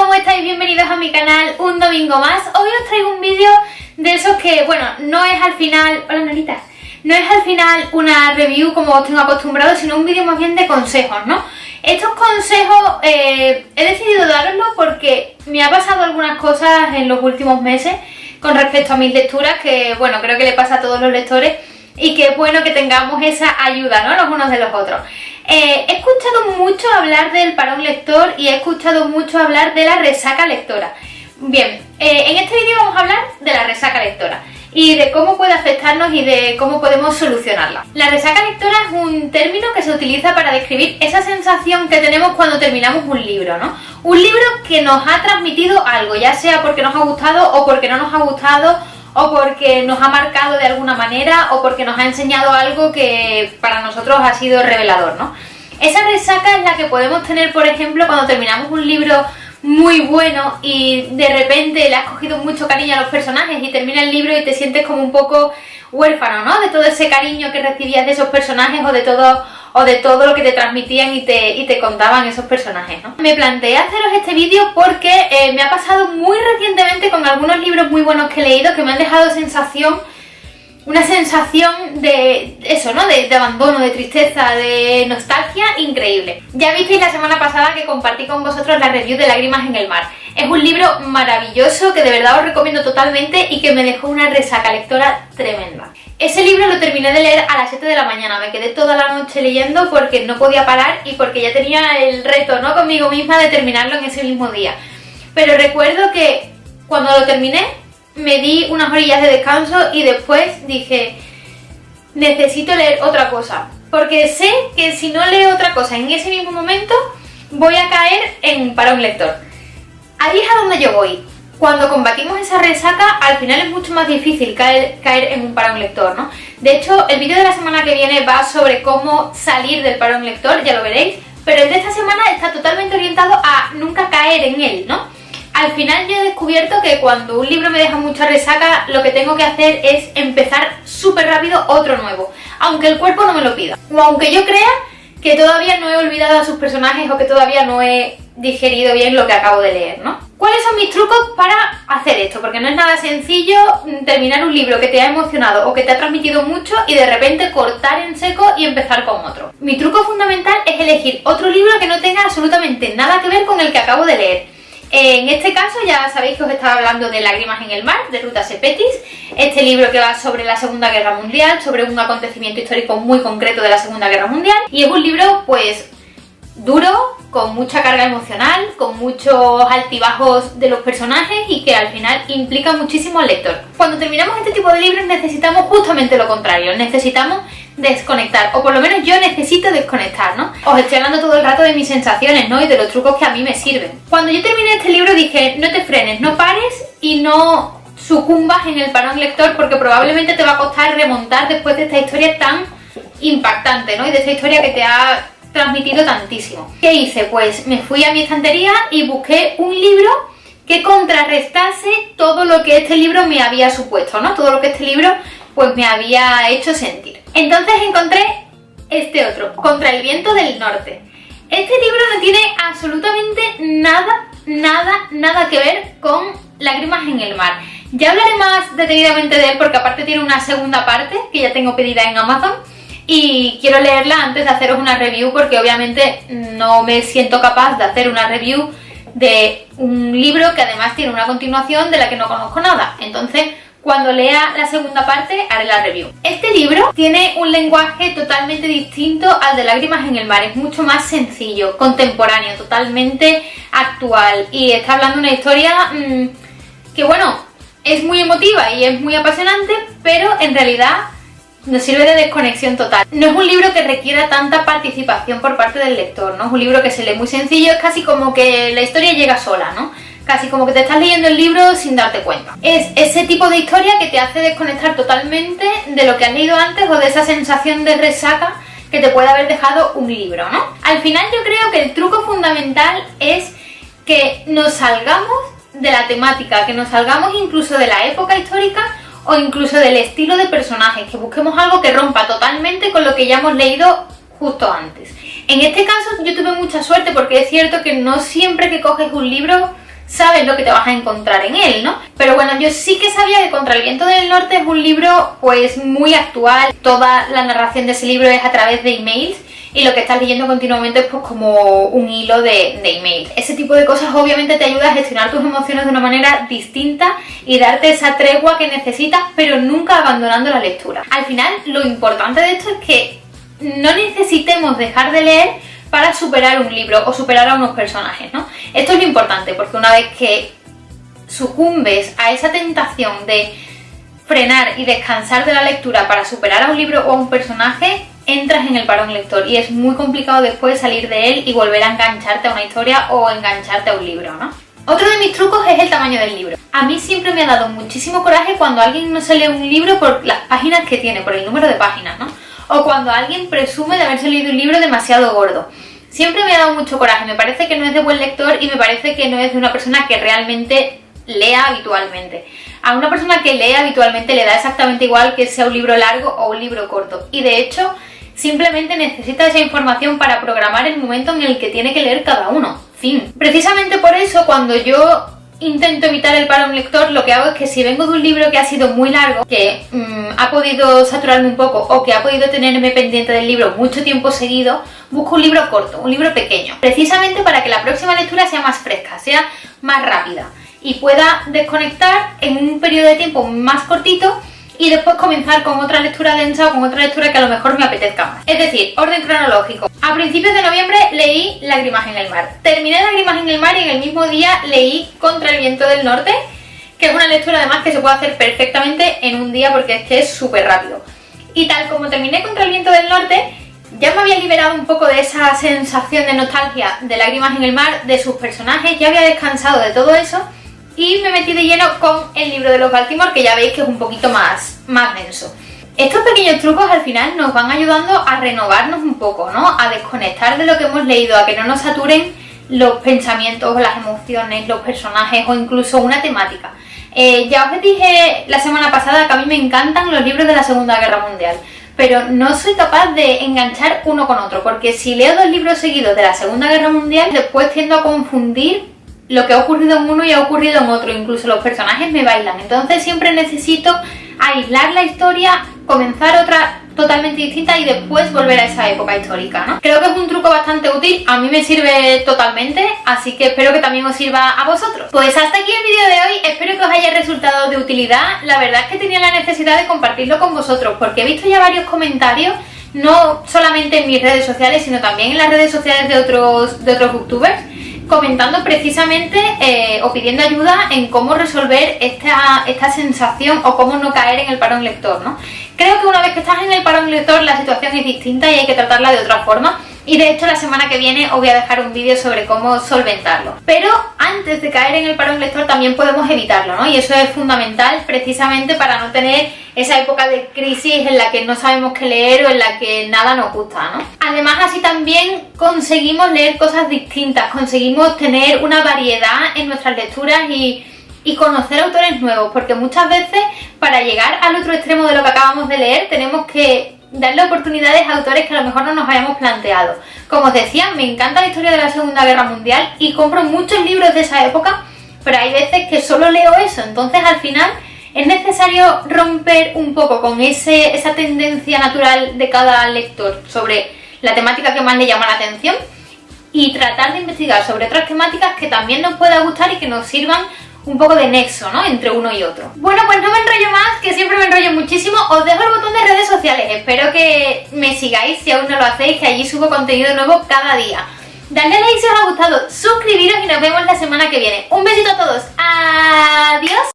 ¿cómo estáis? Bienvenidos a mi canal un domingo más. Hoy os traigo un vídeo de esos que, bueno, no es al final... Hola, Nolita. No es al final una review como os tengo acostumbrado, sino un vídeo más bien de consejos, ¿no? Estos consejos he decidido daroslos porque me ha pasado algunas cosas en los últimos meses con respecto a mis lecturas que, bueno, creo que le pasa a todos los lectores y que es bueno que tengamos esa ayuda, ¿no? Los unos de los otros. He escuchado mucho hablar del parón lector y he escuchado mucho hablar de la resaca lectora. Bien, en este vídeo vamos a hablar de la resaca lectora y de cómo puede afectarnos y de cómo podemos solucionarla. La resaca lectora es un término que se utiliza para describir esa sensación que tenemos cuando terminamos un libro, ¿no? Un libro que nos ha transmitido algo, ya sea porque nos ha gustado o porque no nos ha gustado, o porque nos ha marcado de alguna manera, o porque nos ha enseñado algo que para nosotros ha sido revelador, ¿no? Esa resaca es la que podemos tener, por ejemplo, cuando terminamos un libro muy bueno y de repente le has cogido mucho cariño a los personajes y termina el libro y te sientes como un poco huérfano, ¿no? De todo ese cariño que recibías de esos personajes o de todo lo que te transmitían y te contaban esos personajes, ¿no? Me planteé haceros este vídeo porque me ha pasado muy recientemente con algunos libros muy buenos que he leído que me han dejado una sensación de eso, ¿no? De abandono, de tristeza, de nostalgia increíble. Ya visteis la semana pasada que compartí con vosotros la review de Lágrimas en el mar. Es un libro maravilloso que de verdad os recomiendo totalmente y que me dejó una resaca lectora tremenda. Ese libro lo terminé de leer a las 7 de la mañana, me quedé toda la noche leyendo porque no podía parar y porque ya tenía el reto, ¿no? Conmigo misma de terminarlo en ese mismo día. Pero recuerdo que cuando lo terminé me di unas orillas de descanso y después dije, necesito leer otra cosa, porque sé que si no leo otra cosa en ese mismo momento voy a caer en un parón lector. Ahí es a donde yo voy. Cuando combatimos esa resaca, al final es mucho más difícil caer en un parón lector, ¿no? De hecho, el vídeo de la semana que viene va sobre cómo salir del parón lector, ya lo veréis, pero el de esta semana está totalmente orientado a nunca caer en él, ¿no? Al final yo he descubierto que cuando un libro me deja mucha resaca, lo que tengo que hacer es empezar súper rápido otro nuevo, aunque el cuerpo no me lo pida, o aunque yo crea que todavía no he olvidado a sus personajes o que todavía no he digerido bien lo que acabo de leer, ¿no? ¿Cuáles son mis trucos para hacer esto? Porque no es nada sencillo terminar un libro que te ha emocionado o que te ha transmitido mucho y de repente cortar en seco y empezar con otro. Mi truco fundamental es elegir otro libro que no tenga absolutamente nada que ver con el que acabo de leer. En este caso ya sabéis que os estaba hablando de Lágrimas en el mar, de Ruta Sepetys, este libro que va sobre la Segunda Guerra Mundial, sobre un acontecimiento histórico muy concreto de la Segunda Guerra Mundial, y es un libro pues duro, con mucha carga emocional, con muchos altibajos de los personajes y que al final implica muchísimo al lector. Cuando terminamos este tipo de libros necesitamos justamente lo contrario, necesitamos desconectar, o por lo menos yo necesito desconectar, ¿no? Os estoy hablando todo el rato de mis sensaciones, ¿no? Y de los trucos que a mí me sirven. Cuando yo terminé este libro dije, no te frenes, no pares y no sucumbas en el parón lector porque probablemente te va a costar remontar después de esta historia tan impactante, ¿no? Y de esta historia que te ha transmitido tantísimo. ¿Qué hice? Pues me fui a mi estantería y busqué un libro que contrarrestase todo lo que este libro me había supuesto, ¿no? Todo lo que este libro pues me había hecho sentir. Entonces encontré este otro, Contra el viento del norte. Este libro no tiene absolutamente nada que ver con Lágrimas en el mar. Ya hablaré más detenidamente de él porque aparte tiene una segunda parte que ya tengo pedida en Amazon y quiero leerla antes de haceros una review porque obviamente no me siento capaz de hacer una review de un libro que además tiene una continuación de la que no conozco nada. Entonces, cuando lea la segunda parte haré la review. Este libro tiene un lenguaje totalmente distinto al de Lágrimas en el mar, es mucho más sencillo, contemporáneo, totalmente actual y está hablando de una historia que bueno, es muy emotiva y es muy apasionante, pero en realidad nos sirve de desconexión total. No es un libro que requiera tanta participación por parte del lector, ¿no? Es un libro que se lee muy sencillo, es casi como que la historia llega sola, ¿no? Casi como que te estás leyendo el libro sin darte cuenta. Es ese tipo de historia que te hace desconectar totalmente de lo que has leído antes o de esa sensación de resaca que te puede haber dejado un libro, ¿no? Al final yo creo que el truco fundamental es que nos salgamos de la temática, que nos salgamos incluso de la época histórica o incluso del estilo de personajes, que busquemos algo que rompa totalmente con lo que ya hemos leído justo antes. En este caso yo tuve mucha suerte porque es cierto que no siempre que coges un libro sabes lo que te vas a encontrar en él, ¿no? Pero bueno, yo sí que sabía que Contra el viento del norte es un libro pues muy actual. Toda la narración de ese libro es a través de emails y lo que estás leyendo continuamente es pues como un hilo de emails. Ese tipo de cosas obviamente te ayuda a gestionar tus emociones de una manera distinta y darte esa tregua que necesitas, pero nunca abandonando la lectura. Al final, lo importante de esto es que no necesitemos dejar de leer para superar un libro o superar a unos personajes, ¿no? Esto es lo importante, porque una vez que sucumbes a esa tentación de frenar y descansar de la lectura para superar a un libro o a un personaje, entras en el parón lector y es muy complicado después salir de él y volver a engancharte a una historia o engancharte a un libro, ¿no? Otro de mis trucos es el tamaño del libro. A mí siempre me ha dado muchísimo coraje cuando alguien no se lee un libro por las páginas que tiene, por el número de páginas, ¿no? O cuando alguien presume de haberse leído un libro demasiado gordo. Siempre me ha dado mucho coraje, me parece que no es de buen lector y me parece que no es de una persona que realmente lea habitualmente. A una persona que lee habitualmente le da exactamente igual que sea un libro largo o un libro corto. Y de hecho, simplemente necesita esa información para programar el momento en el que tiene que leer cada uno. Fin. Precisamente por eso, cuando yo intento evitar el parón lector, lo que hago es que si vengo de un libro que ha sido muy largo, que ha podido saturarme un poco o que ha podido tenerme pendiente del libro mucho tiempo seguido, busco un libro corto, un libro pequeño, precisamente para que la próxima lectura sea más fresca, sea más rápida y pueda desconectar en un periodo de tiempo más cortito y después comenzar con otra lectura densa o con otra lectura que a lo mejor me apetezca más. Es decir, orden cronológico. A principios de noviembre leí Lágrimas en el mar. Terminé Lágrimas en el mar y en el mismo día leí Contra el viento del norte, que es una lectura además que se puede hacer perfectamente en un día porque es que es súper rápido. Y tal como terminé Contra el viento del norte, ya me había liberado un poco de esa sensación de nostalgia de Lágrimas en el mar, de sus personajes, ya había descansado de todo eso y me metí de lleno con el libro de los Baltimore, que ya veis que es un poquito más denso. Estos pequeños trucos al final nos van ayudando a renovarnos un poco, ¿no? A desconectar de lo que hemos leído, a que no nos saturen los pensamientos, las emociones, los personajes o incluso una temática. Ya os dije la semana pasada que a mí me encantan los libros de la Segunda Guerra Mundial, pero no soy capaz de enganchar uno con otro, porque si leo 2 libros seguidos de la Segunda Guerra Mundial, después tiendo a confundir lo que ha ocurrido en uno y ha ocurrido en otro, incluso los personajes me bailan. Entonces siempre necesito aislar la historia, comenzar otra totalmente distinta y después volver a esa época histórica, ¿no? Creo que es un truco bastante útil, a mí me sirve totalmente, así que espero que también os sirva a vosotros. Pues hasta aquí el vídeo de hoy, espero que os haya resultado de utilidad. La verdad es que tenía la necesidad de compartirlo con vosotros, porque he visto ya varios comentarios, no solamente en mis redes sociales, sino también en las redes sociales de otros booktubers, comentando precisamente o pidiendo ayuda en cómo resolver esta sensación o cómo no caer en el parón lector, ¿no? Creo que una vez que estás en el parón lector la situación es distinta y hay que tratarla de otra forma, y de hecho la semana que viene os voy a dejar un vídeo sobre cómo solventarlo. Pero antes de caer en el parón lector también podemos evitarlo, ¿no? Y eso es fundamental precisamente para no tener esa época de crisis en la que no sabemos qué leer o en la que nada nos gusta, ¿no? Además, así también conseguimos leer cosas distintas, conseguimos tener una variedad en nuestras lecturas y conocer autores nuevos, porque muchas veces para llegar al otro extremo de lo que acabamos de leer tenemos que darle oportunidades a autores que a lo mejor no nos hayamos planteado. Como os decía, me encanta la historia de la Segunda Guerra Mundial y compro muchos libros de esa época, pero hay veces que solo leo eso, entonces al final es necesario romper un poco con esa tendencia natural de cada lector sobre la temática que más le llama la atención y tratar de investigar sobre otras temáticas que también nos pueda gustar y que nos sirvan un poco de nexo, ¿no?, entre uno y otro. Bueno, pues no me enrollo más, que siempre me enrollo muchísimo. Os dejo el botón de redes sociales, espero que me sigáis si aún no lo hacéis, que allí subo contenido nuevo cada día. Dadle like si os ha gustado, suscribiros y nos vemos la semana que viene. Un besito a todos, adiós.